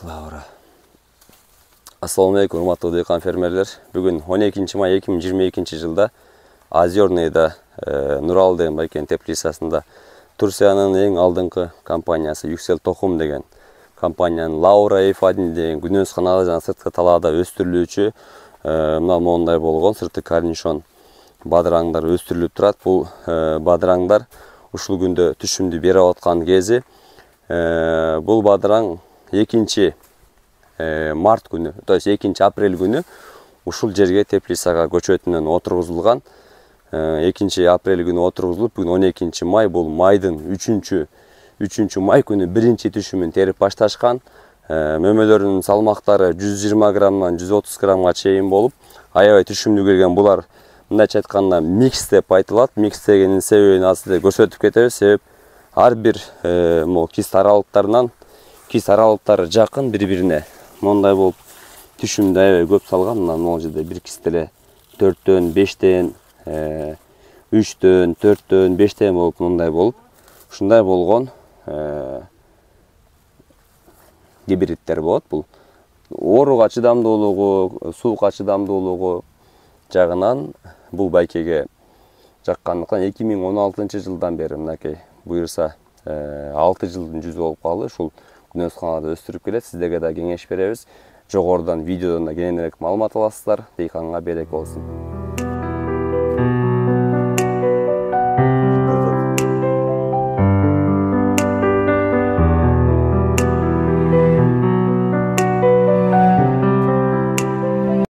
Лаура. Assalamu alaikum, урматтуу дыйкан фермерлер. Бүгүн 12 май 2022 жылда Озерныйда Нурал деген байкен теплицасында Турциянын эң алдыңкы компаниясы Yüksel Tohum деген компаниянын Laura F1 деген күнөсканада жана сырткы талаада өстүрүлүүчү мына мондай болгон сыртты корнишон бадыраңдар өстүрүлүп турат. Бул бадыраңдар ушул күндө түшүмдү берип аткан кези бул бадыраң 2 март күнү, то есть 2 апрель күнү ушул жерге теплицага көчөтүнөн отургузулган. 2 апрель күнү отургузулуп, бүгүн 12 май, бул майдын 3 май күнү биринчи түшүмүн терип башташкан. Мөмөлөрүнүн салмактары 120 граммдан 130 граммга чейин болуп, аябай түшүмдүү келген. Булар мындайча айтканда микс деп айтылат. Микс дегенин себебин азыр көрсөтүп кетебиз. Себеп ар бир кист аралыктары жакын бири-бирине. Мондай болуп түшүмдү аябай көп салган. Мына могул жерде бир кист эле 4төн, 5тен, 3төн, 4төн, 5тен болуп мындай болуп. Ушундай болгон гибридтер болот. Бул ооруга чыдамдуулугу, сууга чыдамдуулугу жагынан бул байкеге жаккандыктан 2016 жылдан бери мынакей буюрса 6 жылдын жүзү болуп калды. Ушул күнөсканада өстүрүп келет. Сиздерге да кеңеш беребиз. Жогорудан видеодон да кененирээк маалымат аласыздар. Дыйканга береке болсун.